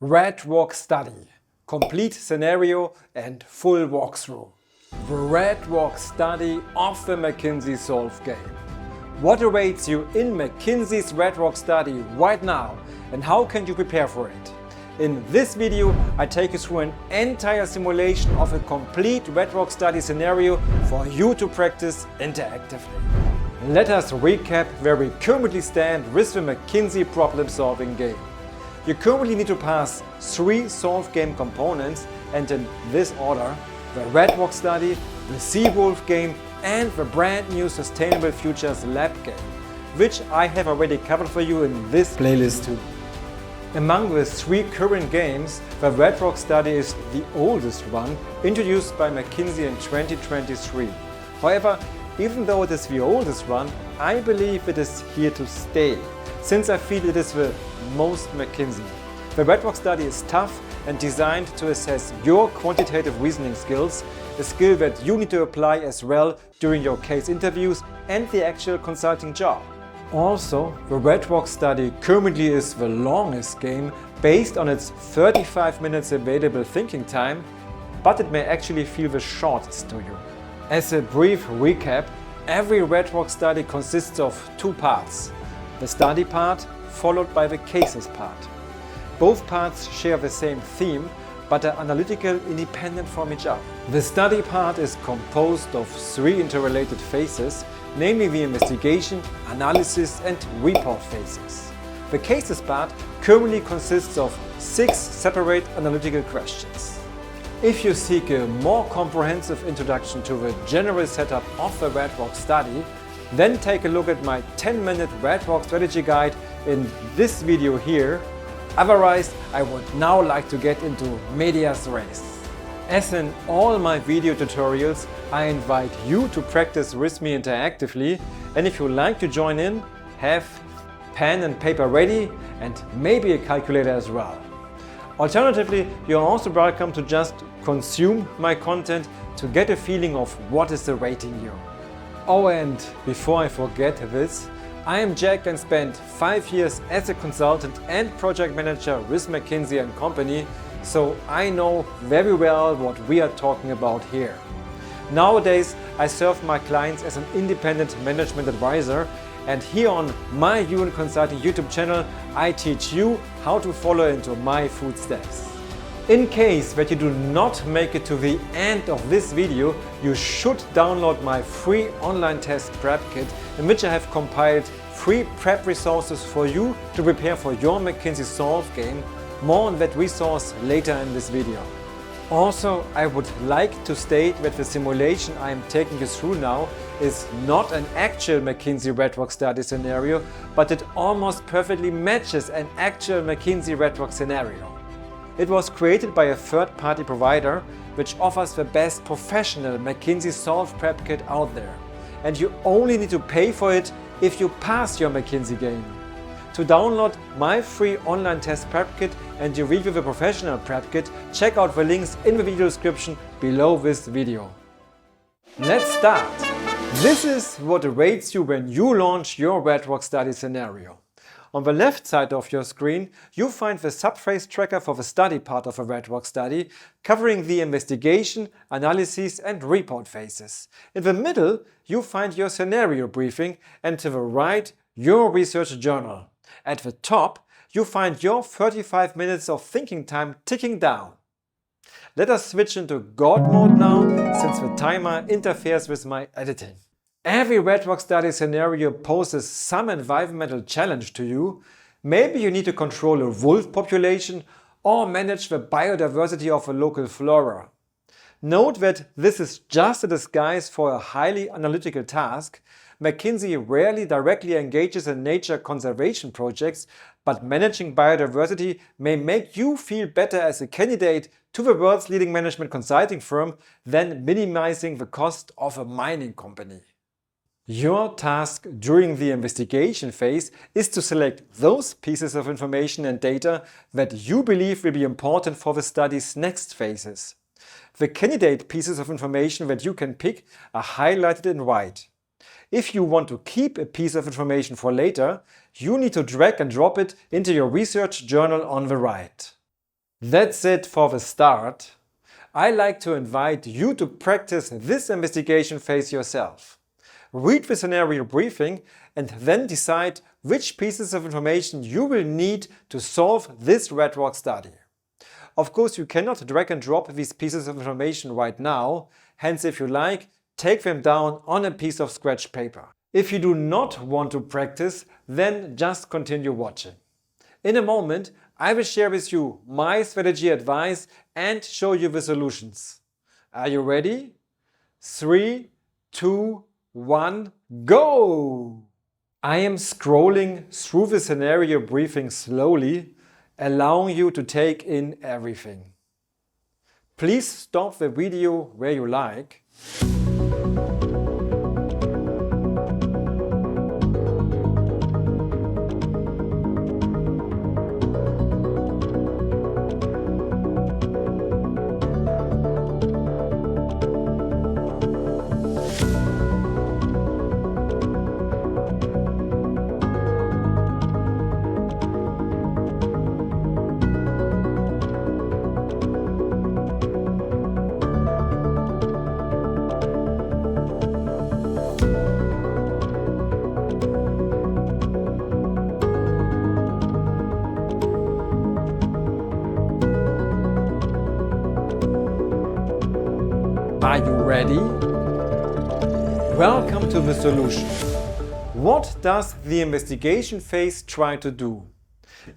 Redrock Study. Complete scenario and full walkthrough. The Redrock Study of the McKinsey Solve Game. What awaits you in McKinsey's Redrock Study right now and how can you prepare for it? In this video, I take you through an entire simulation of a complete Redrock Study scenario for you to practice interactively. Let us recap where we currently stand with the McKinsey Problem Solving Game. You currently need to pass 3 Solve Game components, and in this order: the Redrock Study, the Seawolf Game and the brand new Sustainable Futures Lab Game, which I have already covered for you in this playlist too. Among the 3 current games, the Redrock Study is the oldest one, introduced by McKinsey in 2023. However, even though it is the oldest one, I believe it is here to stay, since I feel it is the most McKinsey. The Redrock Study is tough and designed to assess your quantitative reasoning skills, a skill that you need to apply as well during your case interviews and the actual consulting job. Also, the Redrock Study currently is the longest game based on its 35 minutes available thinking time, but it may actually feel the shortest to you. As a brief recap, every Redrock Study consists of 2 parts: the study part followed by the cases part. Both parts share the same theme, but are analytical independent from each other. The study part is composed of 3 interrelated phases, namely the investigation, analysis and report phases. The cases part currently consists of 6 separate analytical questions. If you seek a more comprehensive introduction to the general setup of the Redrock Study, then take a look at my 10-minute Redrock strategy guide in this video here. Otherwise, I would now like to get into medias res. As in all my video tutorials, I invite you to practice with me interactively, and if you like to join in, have pen and paper ready and maybe a calculator as well. Alternatively, you're also welcome to just consume my content to get a feeling of what is awaiting you. Oh, and before I forget this, I am Jack and spent 5 years as a consultant and project manager with McKinsey & Company, so I know very well what we are talking about here. Nowadays, I serve my clients as an independent management advisor, and here on my UN Consulting YouTube channel, I teach you how to follow into my footsteps. In case that you do not make it to the end of this video, you should download my free online test prep kit, in which I have compiled 3 prep resources for you to prepare for your McKinsey Solve Game. More on that resource later in this video. Also, I would like to state that the simulation I am taking you through now is not an actual McKinsey Redrock Study scenario, but it almost perfectly matches an actual McKinsey Redrock scenario. It was created by a third-party provider which offers the best professional McKinsey Solve Prep Kit out there. And you only need to pay for it if you pass your McKinsey game. To download my free online test prep kit and you review the professional prep kit, check out the links in the video description below this video. Let's start! This is what awaits you when you launch your Redrock Study scenario. On the left side of your screen, you find the subphrase tracker for the study part of a Redrock Study, covering the investigation, analysis and report phases. In the middle, you find your scenario briefing, and to the right, your research journal. At the top, you find your 35 minutes of thinking time ticking down. Let us switch into God mode now, since the timer interferes with my editing. Every Redrock Study scenario poses some environmental challenge to you. Maybe you need to control a wolf population or manage the biodiversity of a local flora. Note that this is just a disguise for a highly analytical task. McKinsey rarely directly engages in nature conservation projects, but managing biodiversity may make you feel better as a candidate to the world's leading management consulting firm than minimizing the cost of a mining company. Your task during the investigation phase is to select those pieces of information and data that you believe will be important for the study's next phases. The candidate pieces of information that you can pick are highlighted in white. If you want to keep a piece of information for later, you need to drag and drop it into your research journal on the right. That's it for the start. I like to invite you to practice this investigation phase yourself. Read the scenario briefing and then decide which pieces of information you will need to solve this Redrock study. Of course, you cannot drag and drop these pieces of information right now, hence if you like, take them down on a piece of scratch paper. If you do not want to practice, then just continue watching. In a moment, I will share with you my strategy advice and show you the solutions. Are you ready? 3, 2, 1, go! I am scrolling through the scenario briefing slowly, allowing you to take in everything. Please stop the video where you like. Are you ready? Welcome to the solution. What does the investigation phase try to do?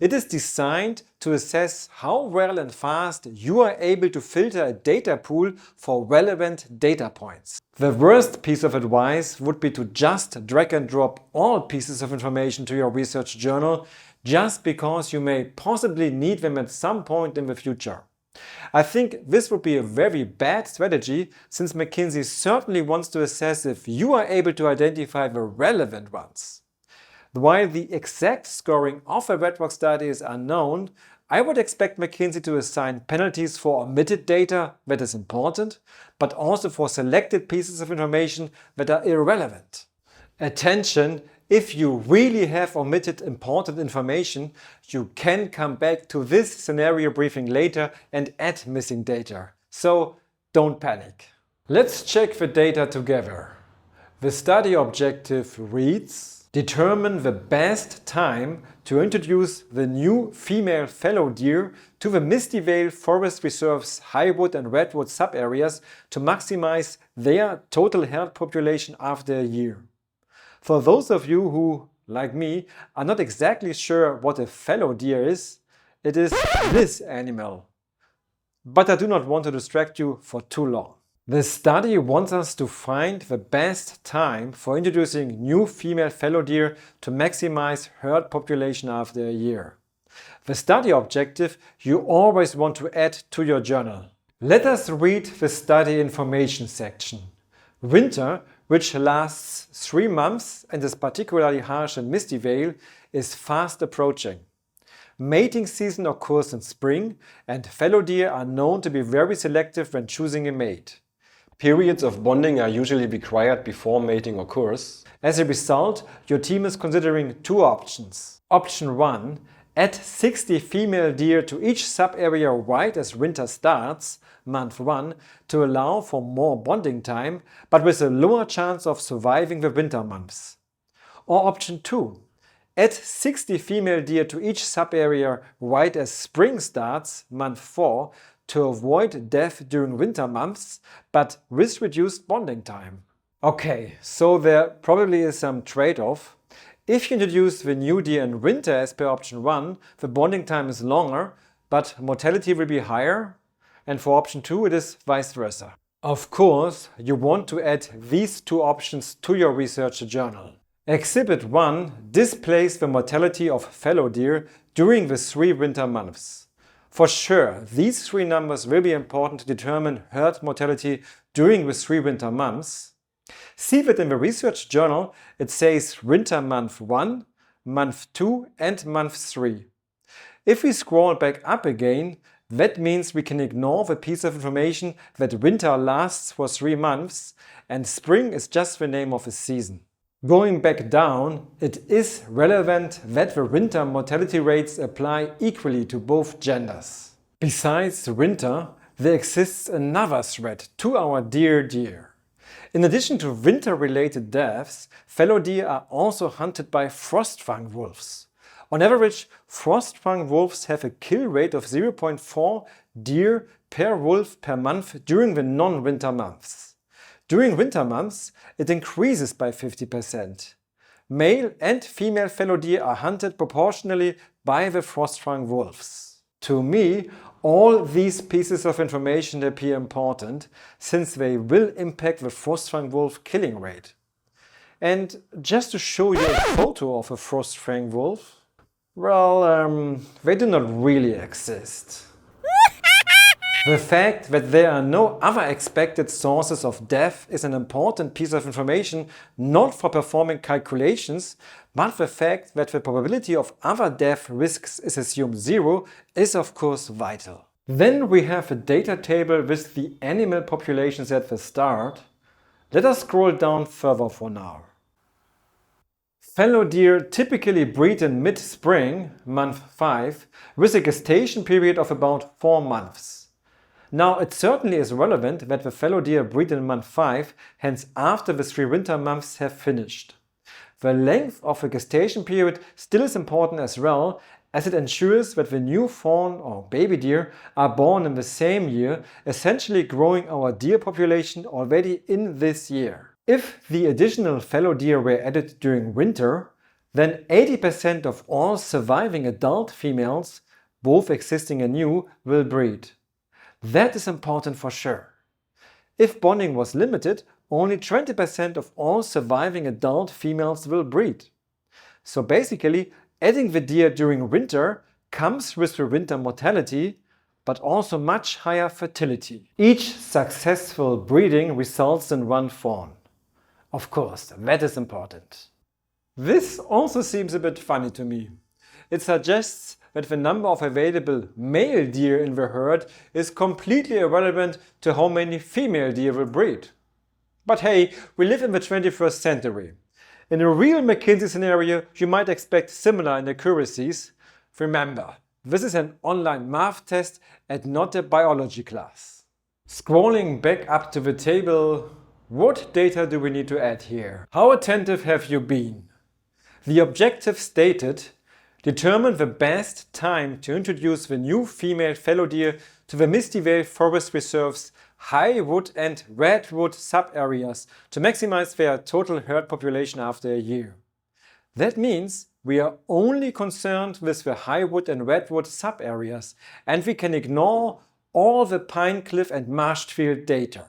It is designed to assess how well and fast you are able to filter a data pool for relevant data points. The worst piece of advice would be to just drag and drop all pieces of information to your research journal just because you may possibly need them at some point in the future. I think this would be a very bad strategy, since McKinsey certainly wants to assess if you are able to identify the relevant ones. While the exact scoring of a Redrock study is unknown, I would expect McKinsey to assign penalties for omitted data that is important, but also for selected pieces of information that are irrelevant. Attention! If you really have omitted important information, you can come back to this scenario briefing later and add missing data. So don't panic. Let's check the data together. The study objective reads: determine the best time to introduce the new female fallow deer to the Misty Vale Forest Reserve's highwood and redwood subareas to maximize their total herd population after a year. For those of you who, like me, are not exactly sure what a fallow deer is, it is this animal. But I do not want to distract you for too long. The study wants us to find the best time for introducing new female fallow deer to maximize herd population after a year. The study objective you always want to add to your journal. Let us read the study information section. Winter, which lasts 3 months and is particularly harsh in Misty Vale, is fast approaching. Mating season occurs in spring, and fallow deer are known to be very selective when choosing a mate. Periods of bonding are usually required before mating occurs. As a result, your team is considering 2 options. Option 1: add 60 female deer to each sub-area right as winter starts, month 1, to allow for more bonding time, but with a lower chance of surviving the winter months. Or option 2: add 60 female deer to each sub-area right as spring starts, month 4, to avoid death during winter months, but with reduced bonding time. Okay, so there probably is some trade-off. If you introduce the new deer in winter as per option 1, the bonding time is longer, but mortality will be higher, and for option 2 it is vice versa. Of course, you want to add these 2 options to your research journal. Exhibit 1 displays the mortality of fallow deer during the 3 winter months. For sure, these 3 numbers will be important to determine herd mortality during the 3 winter months. See that in the research journal it says winter month 1, month 2 and month 3. If we scroll back up again, that means we can ignore the piece of information that winter lasts for 3 months and spring is just the name of a season. Going back down, it is relevant that the winter mortality rates apply equally to both genders. Besides winter, there exists another threat to our deer. In addition to winter-related deaths, fallow deer are also hunted by frost-fang wolves. On average, frost-fang wolves have a kill rate of 0.4 deer per wolf per month during the non-winter months. During winter months, it increases by 50%. Male and female fallow deer are hunted proportionally by the frost-fang wolves. To me, all these pieces of information appear important, since they will impact the frost-fang wolf killing rate. And just to show you a photo of a frost-fang wolf, well, they do not really exist. The fact that there are no other expected sources of death is an important piece of information, not for performing calculations, but the fact that the probability of other death risks is assumed 0 is of course vital. Then we have a data table with the animal populations at the start. Let us scroll down further for now. Fallow deer typically breed in mid-spring, month 5, with a gestation period of about 4 months. Now, it certainly is relevant that the fallow deer breed in month 5, hence after the 3 winter months have finished. The length of the gestation period still is important as well, as it ensures that the new fawn or baby deer are born in the same year, essentially growing our deer population already in this year. If the additional fallow deer were added during winter, then 80% of all surviving adult females, both existing and new, will breed. That is important for sure. If bonding was limited, only 20% of all surviving adult females will breed. So basically, adding the deer during winter comes with the winter mortality, but also much higher fertility. Each successful breeding results in 1 fawn. Of course, that is important. This also seems a bit funny to me. It suggests that the number of available male deer in the herd is completely irrelevant to how many female deer will breed. But hey, we live in the 21st century. In a real McKinsey scenario, you might expect similar inaccuracies. Remember, this is an online math test and not a biology class. Scrolling back up to the table, what data do we need to add here? How attentive have you been? The objective stated: determine the best time to introduce the new female fallow deer to the Misty Vale Forest Reserve's high wood and redwood sub-areas to maximize their total herd population after a year. That means we are only concerned with the high wood and redwood sub-areas, and we can ignore all the pine cliff and marshed field data.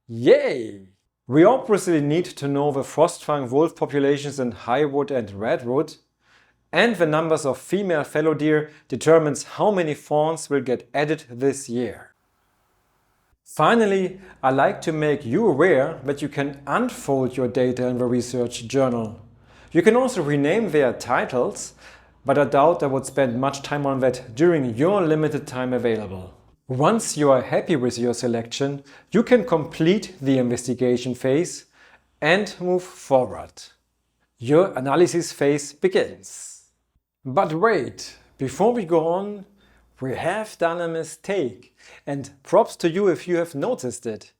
Yay! We obviously need to know the frost-fang wolf populations in high wood and redwood, and the numbers of female fallow deer determines how many fawns will get added this year. Finally, I like to make you aware that you can unfold your data in the research journal. You can also rename their titles, but I doubt I would spend much time on that during your limited time available. Once you are happy with your selection, you can complete the investigation phase and move forward. Your analysis phase begins. But wait, before we go on, we have done a mistake, and props to you if you have noticed it.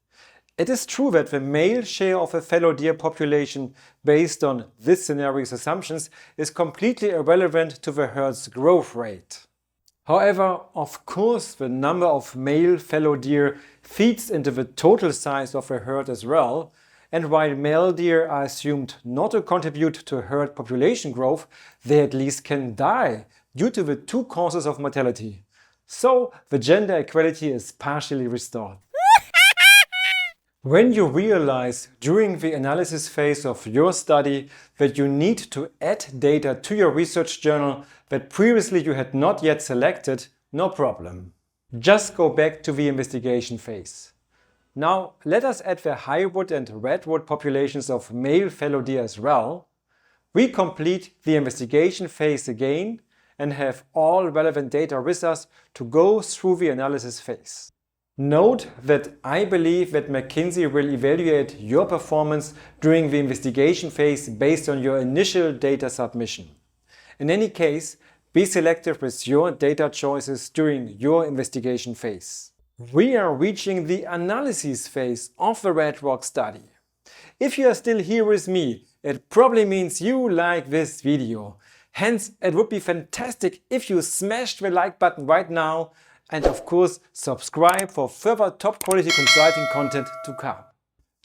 It is true that the male share of a fallow deer population based on this scenario's assumptions is completely irrelevant to the herd's growth rate. However, of course, the number of male fallow deer feeds into the total size of a herd as well, and while male deer are assumed not to contribute to herd population growth, they at least can die due to the 2 causes of mortality. So the gender equality is partially restored. When you realize during the analysis phase of your study that you need to add data to your research journal that previously you had not yet selected, no problem. Just go back to the investigation phase. Now let us add the highwood and redwood populations of male fallow deer as well. We complete the investigation phase again and have all relevant data with us to go through the analysis phase. Note that I believe that McKinsey will evaluate your performance during the investigation phase based on your initial data submission. In any case, Be selective with your data choices during your investigation phase. We are reaching the analysis phase of the Redrock study. If you are still here with me, it probably means you like this video. Hence, it would be fantastic if you smashed the like button right now and of course subscribe for further top quality consulting content to come.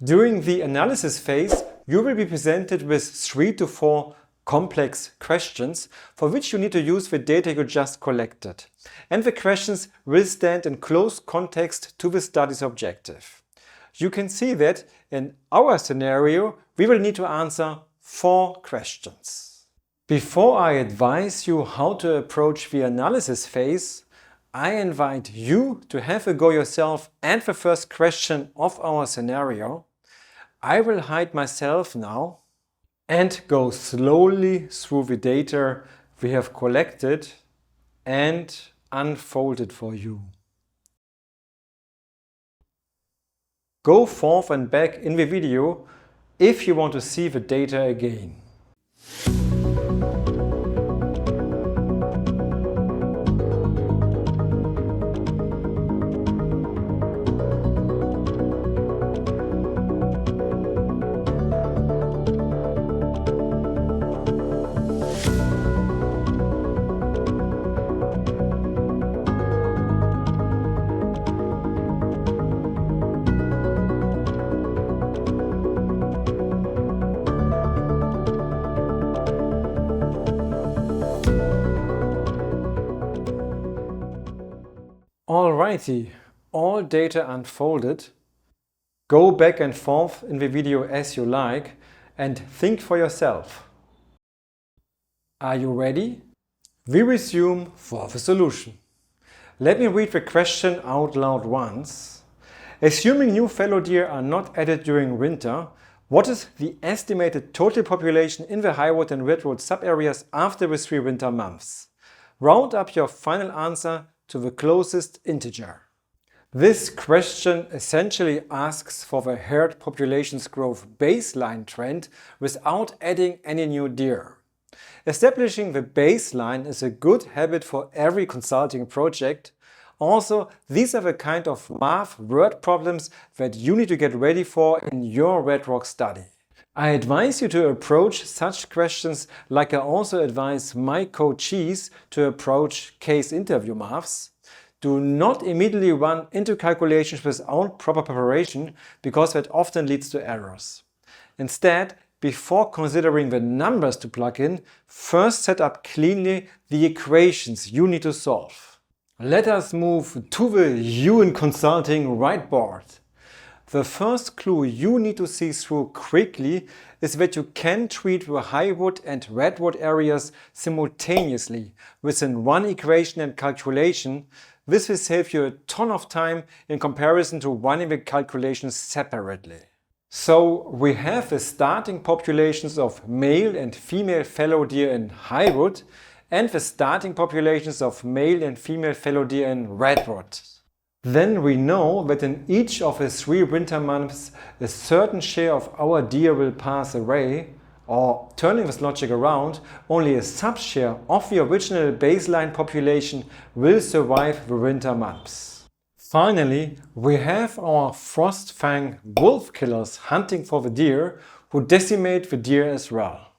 During the analysis phase, you will be presented with 3 to 4 complex questions for which you need to use the data you just collected. And the questions will stand in close context to the study's objective. You can see that in our scenario, we will need to answer 4 questions. Before I advise you how to approach the analysis phase, I invite you to have a go yourself and the first question of our scenario. I will hide myself now and go slowly through the data we have collected and unfolded for you. Go forth and back in the video if you want to see the data again. Alrighty, all data unfolded. Go back and forth in the video as you like and think for yourself. Are you ready? We resume for the solution. Let me read the question out loud once. Assuming new fallow deer are not added during winter, what is the estimated total population in the highwood and redwood subareas after the 3 winter months? Round up your final answer to the closest integer. This question essentially asks for the herd population's growth baseline trend without adding any new deer. Establishing the baseline is a good habit for every consulting project. Also, these are the kind of math word problems that you need to get ready for in your Redrock study. I advise you to approach such questions like I also advise my coachees to approach case interview maths. Do not immediately run into calculations without proper preparation because that often leads to errors. Instead, before considering the numbers to plug in, first set up cleanly the equations you need to solve. Let us move to the You in Consulting whiteboard. The first clue you need to see through quickly is that you can treat the highwood and redwood areas simultaneously within one equation and calculation. This will save you a ton of time in comparison to running the calculations separately. So we have the starting populations of male and female fallow deer in highwood and the starting populations of male and female fallow deer in redwood. Then we know that in each of the 3 winter months a certain share of our deer will pass away, or turning this logic around, only a subshare of the original baseline population will survive the winter months. Finally, we have our frost-fang wolf killers hunting for the deer who decimate the deer as well.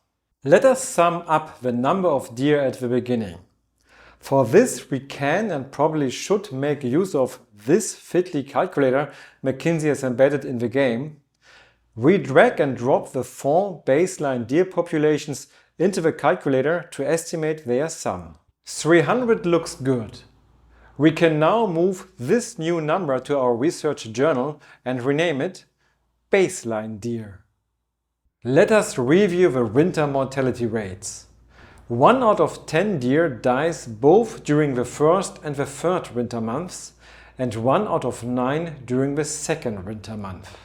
Let us sum up the number of deer at the beginning. For this we can and probably should make use of this fiddly calculator McKinsey has embedded in the game. We drag and drop the 4 baseline deer populations into the calculator to estimate their sum. 300 looks good. We can now move this new number to our research journal and rename it Baseline Deer. Let us review the winter mortality rates. 1 out of 10 deer dies both during the first and the third winter months, and 1 out of 9 during the second winter month.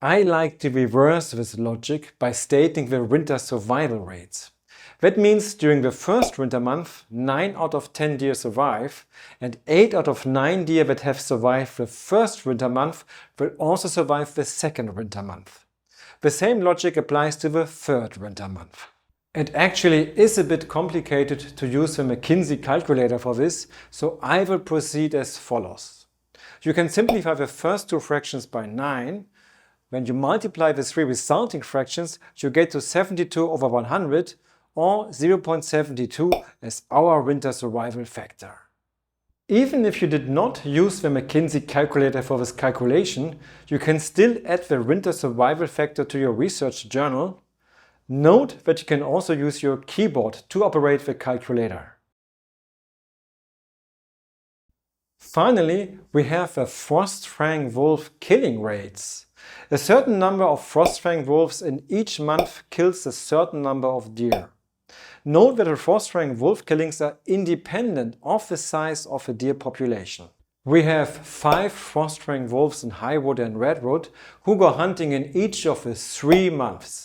I like to reverse this logic by stating the winter survival rates. That means during the first winter month, 9 out of 10 deer survive, and 8 out of 9 deer that have survived the first winter month will also survive the second winter month. The same logic applies to the third winter month. It actually is a bit complicated to use the McKinsey calculator for this, so I will proceed as follows. You can simplify the first two fractions by 9. When you multiply the three resulting fractions, you get to 72 over 100, or 0.72 as our winter survival factor. Even if you did not use the McKinsey calculator for this calculation, you can still add the winter survival factor to your research journal. Note that you can also use your keyboard to operate the calculator. Finally, we have the frost-fang wolf killing rates. A certain number of frost-fang wolves in each month kills a certain number of deer. Note that the frost-fang wolf killings are independent of the size of the deer population. We have 5 frost-fang wolves in Highwood and Redwood who go hunting in each of the 3 months.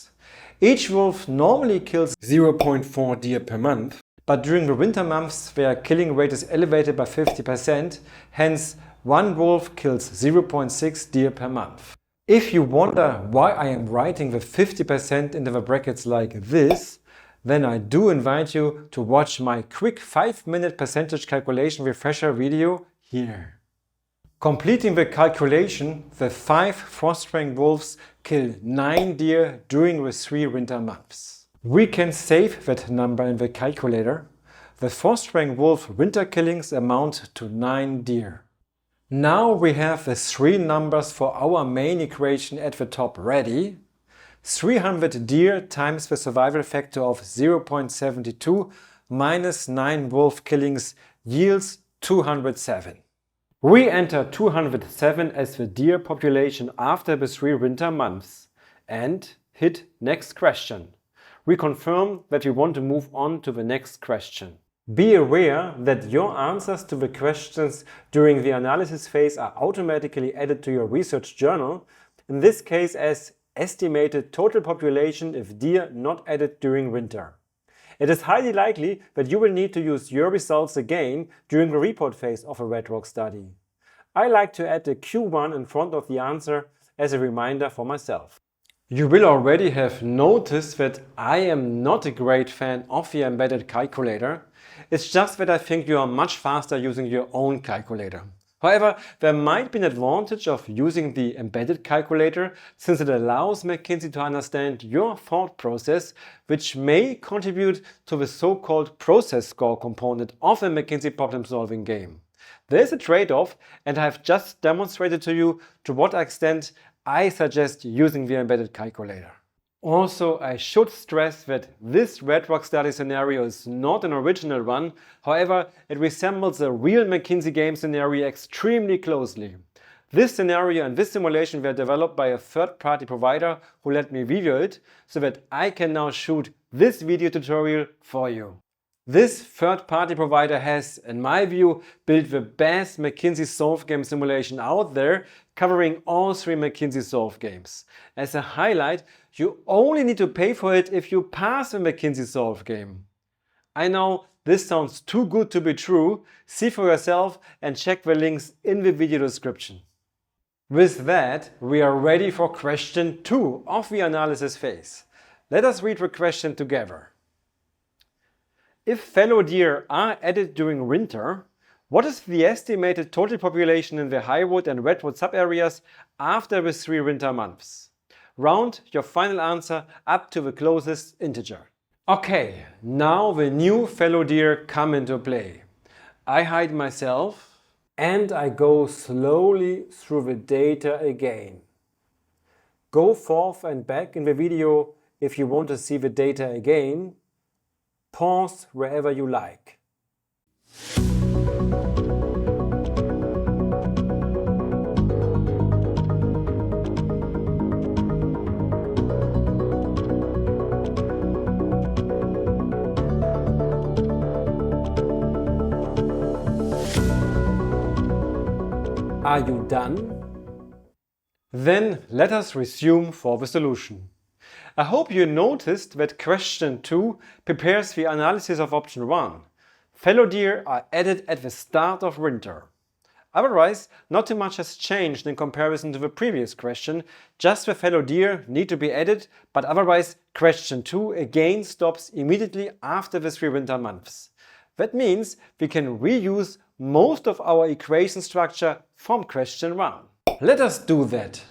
Each wolf normally kills 0.4 deer per month, but during the winter months their killing rate is elevated by 50%, hence one wolf kills 0.6 deer per month. If you wonder why I am writing the 50% into the brackets like this, then I do invite you to watch my quick 5-minute percentage calculation refresher video here. Completing the calculation, the 5 frost-fang wolves kill 9 deer during the 3 winter months. We can save that number in the calculator. The frost-fang wolf winter killings amount to 9 deer. Now we have the 3 numbers for our main equation at the top ready. 300 deer times the survival factor of 0.72 minus 9 wolf killings yields 207. We enter 207 as the deer population after the 3 winter months and hit next question. We confirm that we want to move on to the next question. Be aware that your answers to the questions during the analysis phase are automatically added to your research journal, in this case as estimated total population if deer not added during winter. It is highly likely that you will need to use your results again during the report phase of a Redrock study. I like to add the Q1 in front of the answer as a reminder for myself. You will already have noticed that I am not a great fan of the embedded calculator. It's just that I think you are much faster using your own calculator. However, there might be an advantage of using the embedded calculator since it allows McKinsey to understand your thought process, which may contribute to the so-called process score component of the McKinsey Problem Solving Game. There is a trade-off, and I have just demonstrated to you to what extent I suggest using the embedded calculator. Also, I should stress that this Redrock study scenario is not an original one. However, it resembles a real McKinsey game scenario extremely closely. This scenario and this simulation were developed by a third-party provider who let me review it, so that I can now shoot this video tutorial for you. This third-party provider has, in my view, built the best McKinsey Solve Game simulation out there, covering all 3 McKinsey Solve games. As a highlight, you only need to pay for it if you pass the McKinsey Solve Game. I know this sounds too good to be true. See for yourself and check the links in the video description. With that, we are ready for question 2 of the analysis phase. Let us read the question together. If fallow deer are added during winter, what is the estimated total population in the Highwood and Redwood subareas after the 3 winter months? Round your final answer up to the closest integer. Okay, now the new fallow deer come into play. I hide myself and I go slowly through the data again. Go forth and back in the video if you want to see the data again. Pause wherever you like. Are you done? Then let us resume for the solution. I hope you noticed that question 2 prepares the analysis of option 1. Fallow deer are added at the start of winter. Otherwise, not too much has changed in comparison to the previous question. Just the fallow deer need to be added, but otherwise question 2 again stops immediately after the 3 winter months. That means we can reuse most of our equation structure from question 1. Let us do that.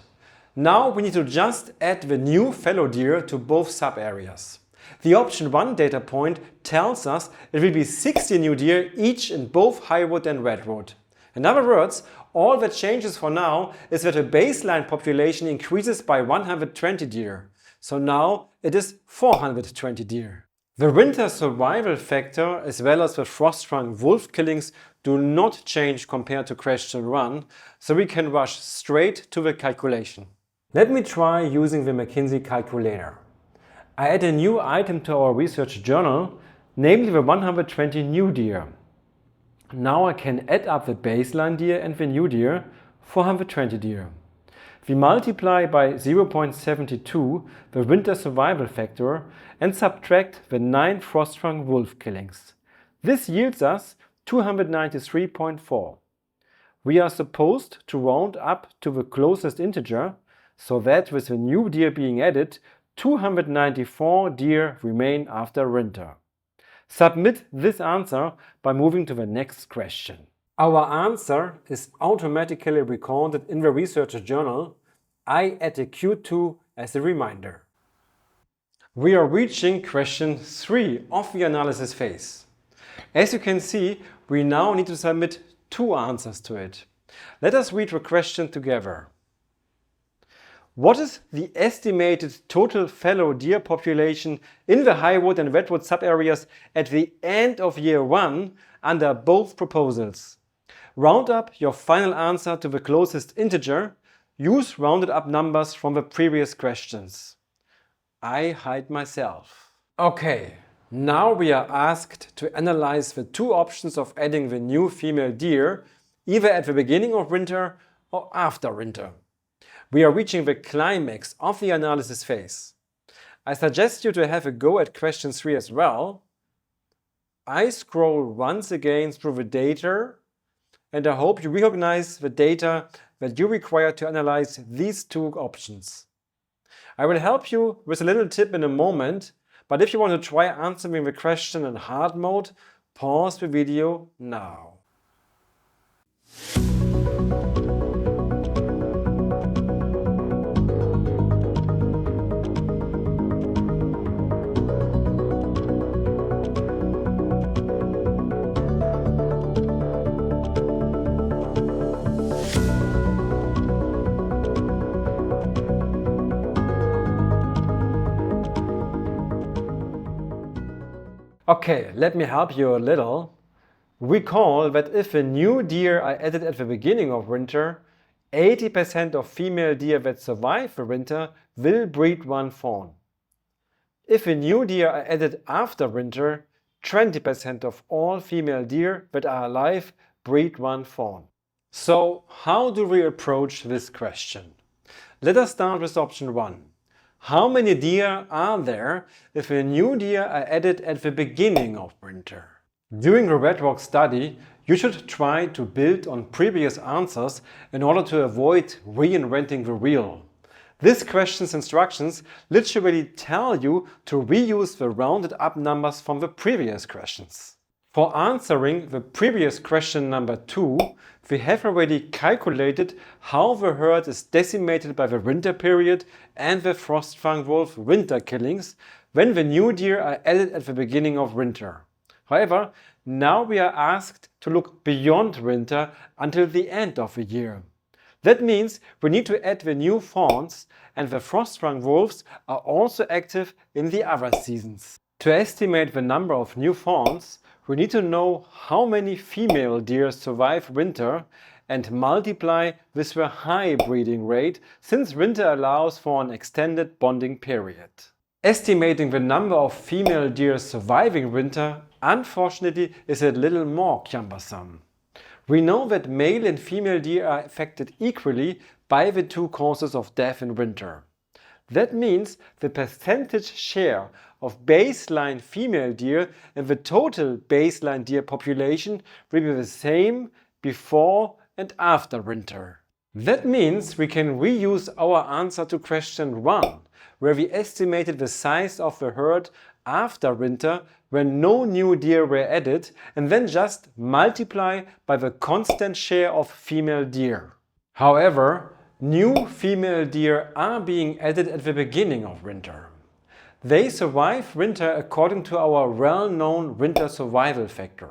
Now we need to just add the new fallow deer to both sub-areas. The option 1 data point tells us it will be 60 new deer each in both highwood and redwood. In other words, all that changes for now is that the baseline population increases by 120 deer. So now it is 420 deer. The winter survival factor as well as the frost-sprung wolf killings do not change compared to question 1, so we can rush straight to the calculation. Let me try using the McKinsey calculator. I add a new item to our research journal, namely the 120 new deer. Now I can add up the baseline deer and the new deer, 420 deer. We multiply by 0.72 the winter survival factor and subtract the 9 frost-sprung wolf killings. This yields us 293.4. We are supposed to round up to the closest integer, so that with the new deer being added, 294 deer remain after winter. Submit this answer by moving to the next question. Our answer is automatically recorded in the researcher journal. I add a Q2 as a reminder. We are reaching question 3 of the analysis phase. As you can see, we now need to submit 2 answers to it. Let us read the question together. What is the estimated total fallow deer population in the highwood and redwood subareas at the end of year 1 under both proposals? Round up your final answer to the closest integer. Use rounded up numbers from the previous questions. I hide myself. Okay, now we are asked to analyze the 2 options of adding the new female deer, either at the beginning of winter or after winter. We are reaching the climax of the analysis phase. I suggest you to have a go at question 3 as well. I scroll once again through the data, and I hope you recognize the data that you require to analyze these 2 options. I will help you with a little tip in a moment, but if you want to try answering the question in hard mode, pause the video now. Okay, let me help you a little. Recall that if a new deer are added at the beginning of winter, 80% of female deer that survive the winter will breed one fawn. If a new deer are added after winter, 20% of all female deer that are alive breed one fawn. So, how do we approach this question? Let us start with option 1. How many deer are there if a new deer are added at the beginning of winter? During the Redrock study, you should try to build on previous answers in order to avoid reinventing the wheel. This question's instructions literally tell you to reuse the rounded up numbers from the previous questions. For answering the previous question number 2, we have already calculated how the herd is decimated by the winter period and the frost-sprung wolf winter killings when the new deer are added at the beginning of winter. However, now we are asked to look beyond winter until the end of the year. That means we need to add the new fawns, and the frost-sprung wolves are also active in the other seasons. To estimate the number of new fawns, we need to know how many female deer survive winter and multiply with the high breeding rate, since winter allows for an extended bonding period. Estimating the number of female deer surviving winter, unfortunately, is a little more cumbersome. We know that male and female deer are affected equally by the 2 causes of death in winter. That means the percentage share of baseline female deer in the total baseline deer population will be the same before and after winter. That means we can reuse our answer to question 1, where we estimated the size of the herd after winter when no new deer were added, and then just multiply by the constant share of female deer. However, new female deer are being added at the beginning of winter. They survive winter according to our well-known winter survival factor.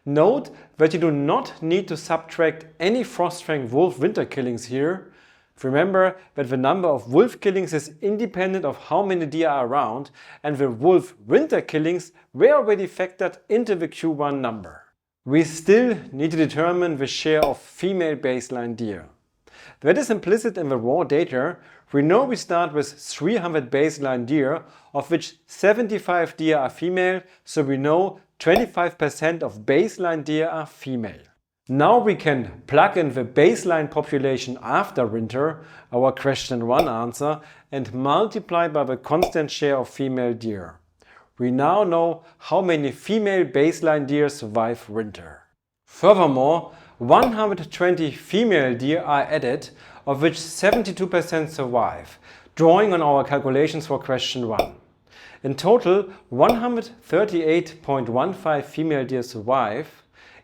Note that you do not need to subtract any frost-fang wolf winter killings here. Remember that the number of wolf killings is independent of how many deer are around, and the wolf winter killings were already factored into the Q1 number. We still need to determine the share of female baseline deer. That is implicit in the raw data. We know we start with 300 baseline deer, of which 75 deer are female, so we know 25% of baseline deer are female. Now we can plug in the baseline population after winter, our question 1 answer, and multiply by the constant share of female deer. We now know how many female baseline deer survive winter. Furthermore, 120 female deer are added, of which 72% survive, drawing on our calculations for question 1. In total, 138.15 female deer survive.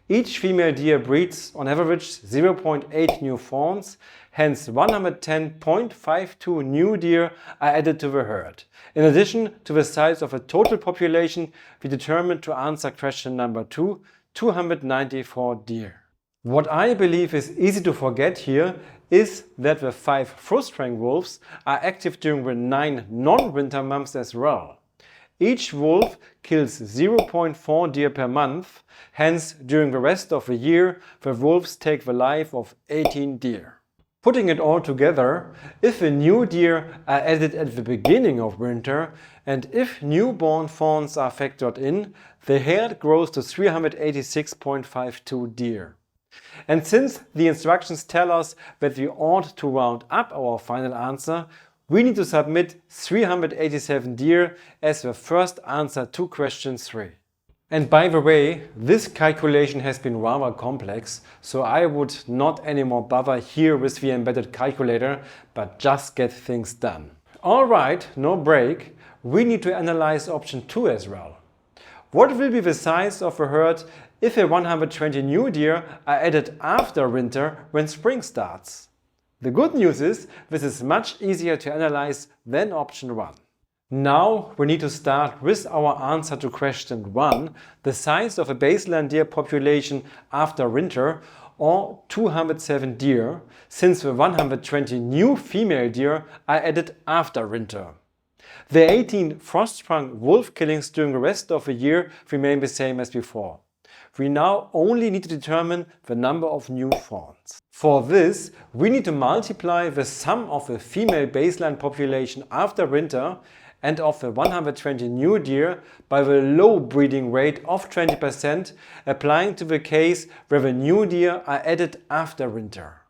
Each female deer breeds on average 0.8 new fawns, hence 110.52 new deer are added to the herd, in addition to the size of the total population we determined to answer question number 2, 294 deer. What I believe is easy to forget here is that the 5 frost-fang wolves are active during the 9 non-winter months as well. Each wolf kills 0.4 deer per month, hence during the rest of the year the wolves take the life of 18 deer. Putting it all together, if the new deer are added at the beginning of winter and if newborn fawns are factored in, the herd grows to 386.52 deer. And since the instructions tell us that we ought to round up our final answer, we need to submit 387 deer as the first answer to question 3. And by the way, this calculation has been rather complex, so I would not anymore bother here with the embedded calculator, but just get things done. Alright, no break, we need to analyze option 2 as well. What will be the size of a herd if a 120 new deer are added after winter when spring starts? The good news is this is much easier to analyze than option 1. Now we need to start with our answer to question 1, the size of a baseline deer population after winter, or 207 deer, since the 120 new female deer are added after winter. The 18 frost-sprung wolf killings during the rest of the year remain the same as before. We now only need to determine the number of new fawns. For this, we need to multiply the sum of the female baseline population after winter and of the 120 new deer by the low breeding rate of 20%, applying to the case where the new deer are added after winter.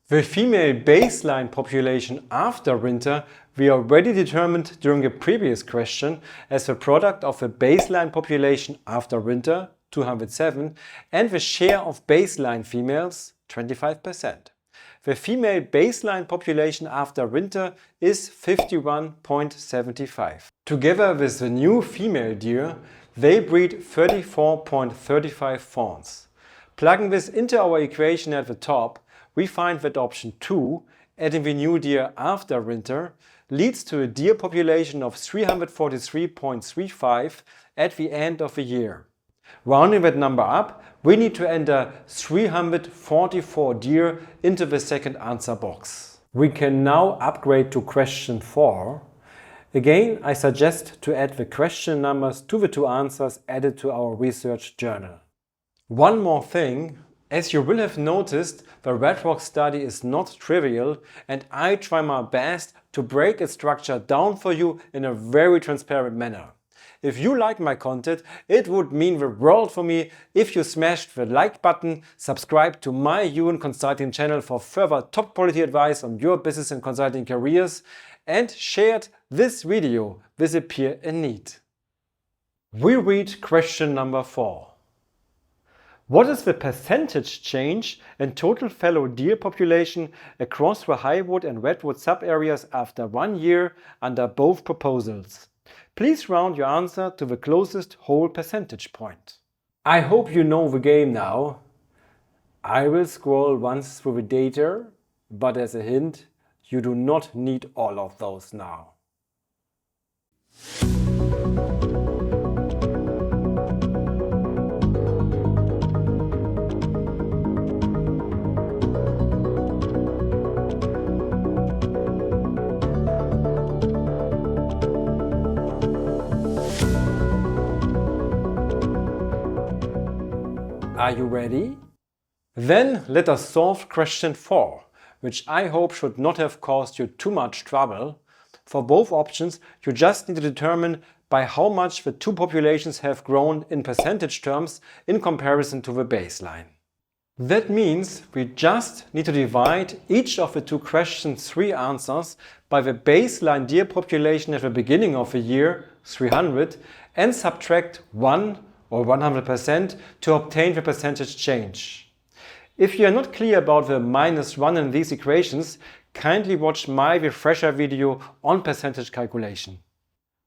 The female baseline population after winter we already determined during the previous question as the product of the baseline population after winter, 207, and the share of baseline females, 25%. The female baseline population after winter is 51.75. Together with the new female deer, they breed 34.35 fawns. Plugging this into our equation at the top, we find that option 2, adding the new deer after winter, leads to a deer population of 343.35 at the end of the year. Rounding that number up, we need to enter 344 deer into the second answer box. We can now upgrade to question 4. Again, I suggest to add the question numbers to the 2 answers added to our research journal. One more thing, as you will have noticed, the Redrock study is not trivial and I try my best to break its structure down for you in a very transparent manner. If you like my content, it would mean the world for me if you smashed the like button, subscribe to my UN Consulting channel for further top quality advice on your business and consulting careers, and shared this video with a peer in need. We read question number 4. What is the percentage change in total fallow deer population across the highwood and redwood sub-areas after 1 year under both proposals? Please round your answer to the closest whole percentage point. I hope you know the game now. I will scroll once through the data, but as a hint, you do not need all of those now. Are you ready? Then let us solve question 4, which I hope should not have caused you too much trouble. For both options, you just need to determine by how much the two populations have grown in percentage terms in comparison to the baseline. That means we just need to divide each of the two questions' 3 answers by the baseline deer population at the beginning of the year, 300, and subtract 1 or 100% to obtain the percentage change. If you are not clear about the -1 in these equations, kindly watch my refresher video on percentage calculation.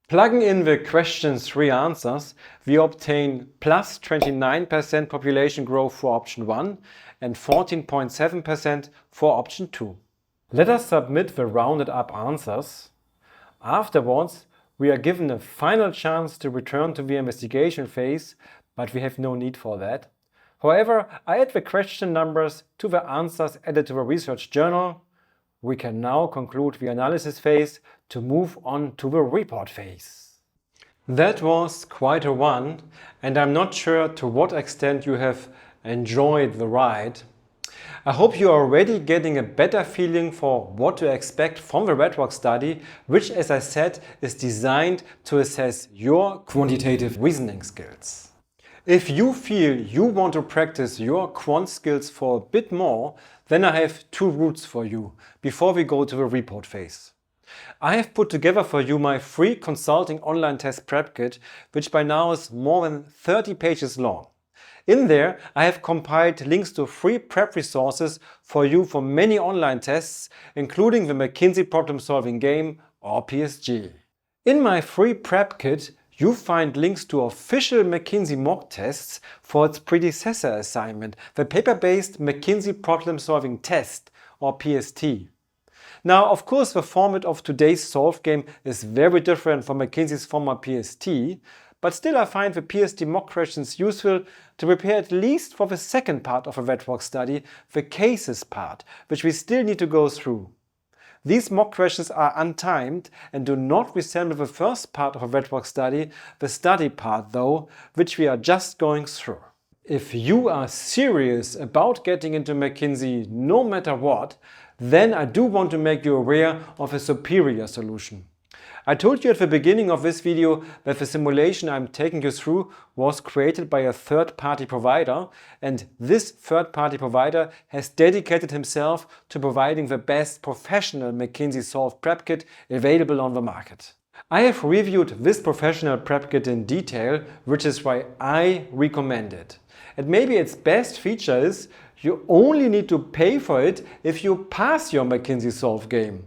Plugging in the question's 3 answers, we obtain plus 29% population growth for option 1 and 14.7% for option 2. Let us submit the rounded up answers. Afterwards, we are given a final chance to return to the investigation phase, but we have no need for that. However, I add the question numbers to the answers added to the research journal. We can now conclude the analysis phase to move on to the report phase. That was quite a one, and I'm not sure to what extent you have enjoyed the ride. I hope you are already getting a better feeling for what to expect from the Redrock study, which, as I said, is designed to assess your quantitative reasoning skills. If you feel you want to practice your quant skills for a bit more, then I have 2 routes for you before we go to the report phase. I have put together for you my free consulting online test prep kit, which by now is more than 30 pages long. In there, I have compiled links to free prep resources for you for many online tests, including the McKinsey Problem Solving Game or PSG. In my free prep kit, you find links to official McKinsey mock tests for its predecessor assignment, the paper-based McKinsey Problem Solving Test or PST. Now, of course, the format of today's Solve Game is very different from McKinsey's former PST, but still I find the PST mock questions useful to prepare at least for the second part of a Redrock study, the cases part, which we still need to go through. These mock questions are untimed and do not resemble the first part of a Redrock study, the study part though, which we are just going through. If you are serious about getting into McKinsey no matter what, then I do want to make you aware of a superior solution. I told you at the beginning of this video that the simulation I'm taking you through was created by a third-party provider, and this third-party provider has dedicated himself to providing the best professional McKinsey Solve prep kit available on the market. I have reviewed this professional prep kit in detail, which is why I recommend it. And maybe its best feature is you only need to pay for it if you pass your McKinsey Solve game.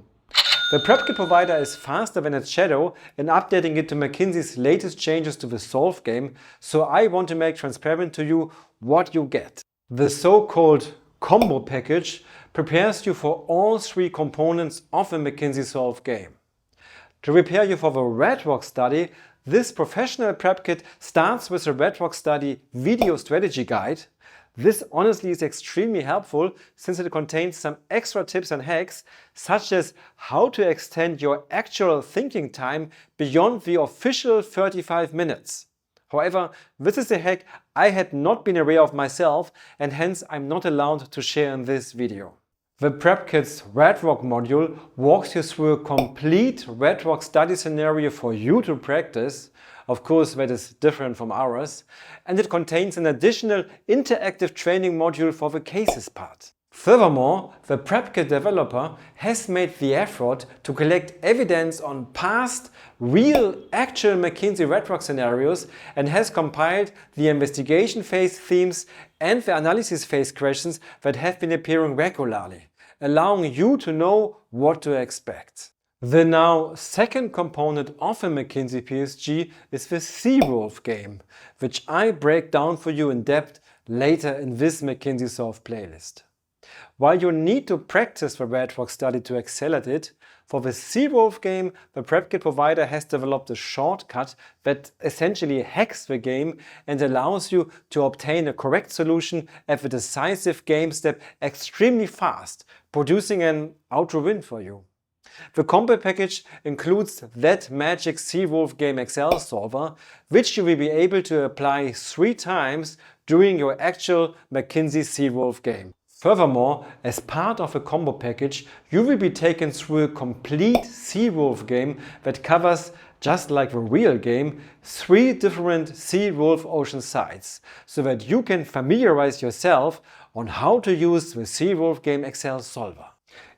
The prep kit provider is faster than its shadow in updating it to McKinsey's latest changes to the Solve game, so I want to make transparent to you what you get. The so-called combo package prepares you for all 3 components of the McKinsey Solve game. To prepare you for the Redrock study, this professional prep kit starts with the Redrock study video strategy guide. This honestly is extremely helpful since it contains some extra tips and hacks, such as how to extend your actual thinking time beyond the official 35 minutes. However, this is a hack I had not been aware of myself, and hence I'm not allowed to share in this video. The prep kit's Redrock module walks you through a complete Redrock study scenario for you to practice. Of course, that is different from ours. And it contains an additional interactive training module for the cases part. Furthermore, the prep kit developer has made the effort to collect evidence on past, real, actual McKinsey Redrock scenarios and has compiled the investigation phase themes and the analysis phase questions that have been appearing regularly, allowing you to know what to expect. The now second component of a McKinsey PSG is the Seawolf game, which I break down for you in depth later in this McKinsey Solve playlist. While you need to practice the Redrock study to excel at it, for the Seawolf game, the prep kit provider has developed a shortcut that essentially hacks the game and allows you to obtain a correct solution at the decisive game step extremely fast, producing an outro win for you. The combo package includes that magic Seawolf game Excel solver, which you will be able to apply 3 times during your actual McKinsey Seawolf game. Furthermore, as part of a combo package, you will be taken through a complete Seawolf game that covers, just like the real game, 3 different Seawolf Ocean sites, so that you can familiarize yourself on how to use the Seawolf game Excel solver.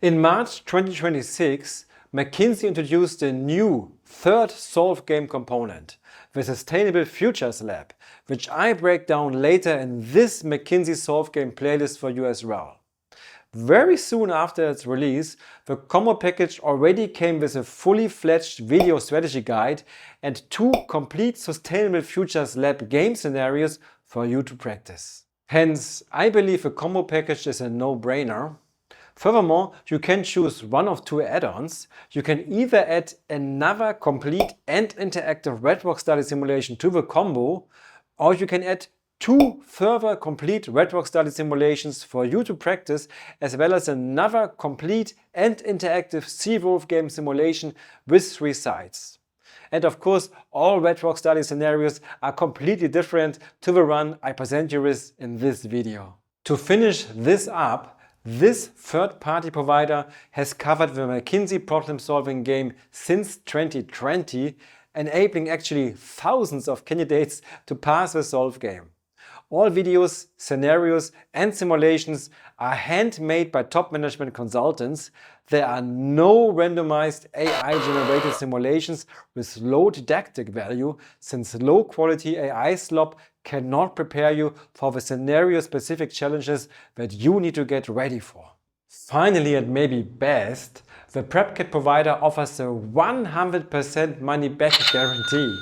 In March 2026, McKinsey introduced a new third Solve game component, the Sustainable Futures Lab, which I break down later in this McKinsey Solve Game playlist for you as well. Very soon after its release, the combo package already came with a fully-fledged video strategy guide and 2 complete Sustainable Futures Lab game scenarios for you to practice. Hence, I believe the combo package is a no-brainer. Furthermore, you can choose one of 2 add-ons. You can either add another complete and interactive Redrock study simulation to the combo, or you can add 2 further complete Redrock study simulations for you to practice, as well as another complete and interactive Seawolf game simulation with 3 sites. And of course, all Redrock study scenarios are completely different to the one I present you with in this video. To finish this up, this third-party provider has covered the McKinsey Problem Solving Game since 2020, enabling actually thousands of candidates to pass the Solve game. All videos, scenarios and simulations are handmade by top management consultants. There are no randomized AI-generated simulations with low didactic value, since low-quality AI slop cannot prepare you for the scenario-specific challenges that you need to get ready for. Finally, and maybe best, the prep kit provider offers a 100% money-back guarantee.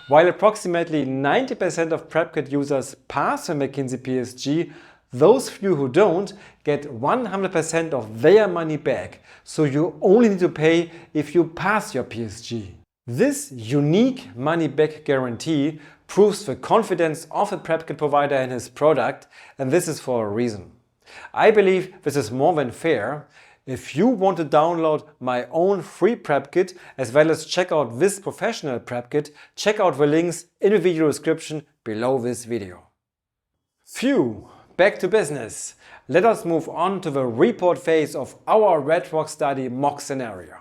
While approximately 90% of prep kit users pass the McKinsey PSG, those few who don't get 100% of their money back, so you only need to pay if you pass your PSG. This unique money-back guarantee proves the confidence of the prep kit provider in his product, and this is for a reason. I believe this is more than fair. If you want to download my own free prep kit as well as check out this professional prep kit, check out the links in the video description below this video. Phew, back to business. Let us move on to the report phase of our Redrock study mock scenario.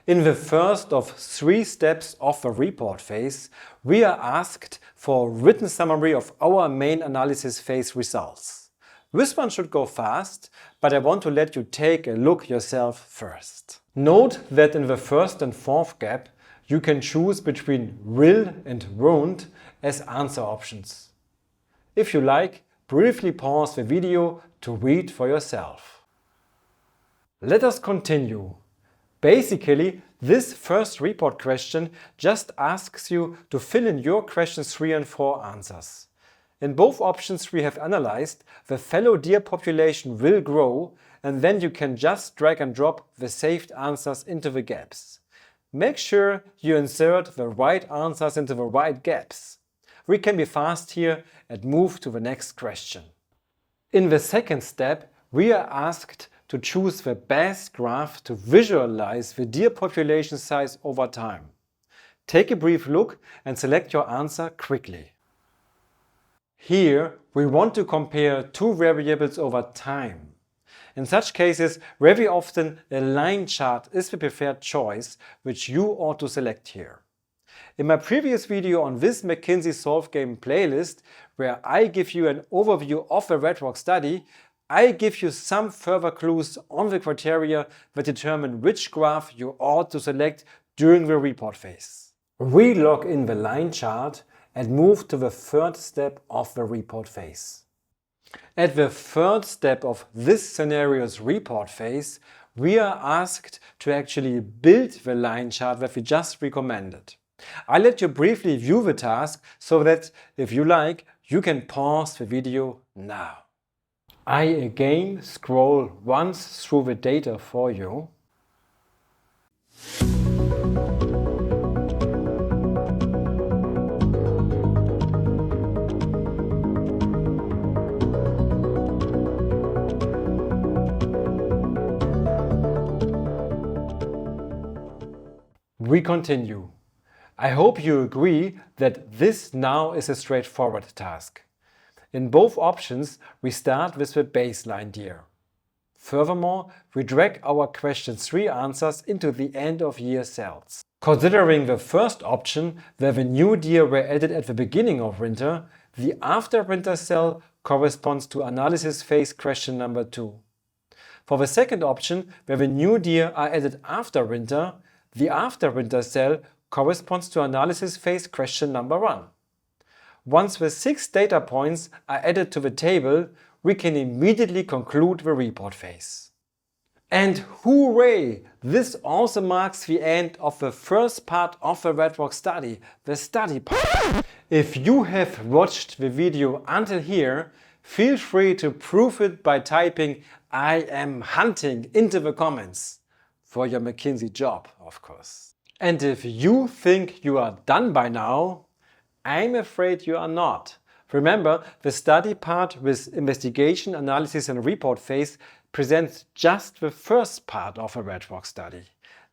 In the first of 3 steps of the report phase, we are asked for a written summary of our main analysis phase results. This one should go fast, but I want to let you take a look yourself first. Note that in the first and fourth gap, you can choose between will and won't as answer options. If you like, briefly pause the video to read for yourself. Let us continue. Basically, this first report question just asks you to fill in your questions 3 and 4 answers. In both options we have analyzed, the fallow deer population will grow, and then you can just drag and drop the saved answers into the gaps. Make sure you insert the right answers into the right gaps. We can be fast here and move to the next question. In the second step, we are asked to choose the best graph to visualize the deer population size over time. Take a brief look and select your answer quickly. Here, we want to compare 2 variables over time. In such cases, very often a line chart is the preferred choice, which you ought to select here. In my previous video on this McKinsey Solve Game playlist, where I give you an overview of the Redrock study, I give you some further clues on the criteria that determine which graph you ought to select during the report phase. We log in the line chart and move to the third step of the report phase. At the third step of this scenario's report phase, we are asked to actually build the line chart that we just recommended. I'll let you briefly view the task so that, if you like, you can pause the video now. I again scroll once through the data for you. We continue. I hope you agree that this now is a straightforward task. In both options, we start with the baseline year. Furthermore, we drag our question 3 answers into the end of year cells. Considering the first option, where the new deer were added at the beginning of winter, the after winter cell corresponds to analysis phase question number 2. For the second option, where the new deer are added after winter, the after winter cell corresponds to analysis phase question number 1. Once the 6 data points are added to the table, we can immediately conclude the report phase. And hooray! This also marks the end of the first part of the Redrock study, the study part. If you have watched the video until here, feel free to prove it by typing "I am hunting" into the comments. For your McKinsey job, of course. And if you think you are done by now, I'm afraid you are not. Remember, the study part with investigation, analysis and report phase presents just the first part of a Redrock study.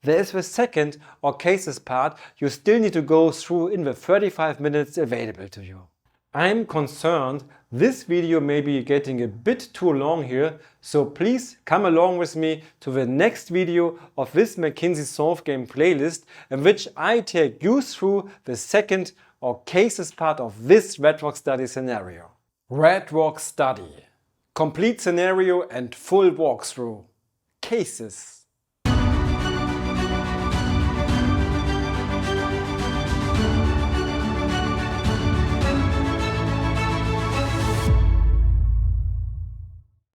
There is the second or cases part you still need to go through in the 35 minutes available to you. I'm concerned this video may be getting a bit too long here, so please come along with me to the next video of this McKinsey Solve Game playlist, in which I take you through the second or cases part of this Redrock study scenario. Redrock Study. Complete scenario and full walkthrough. Cases.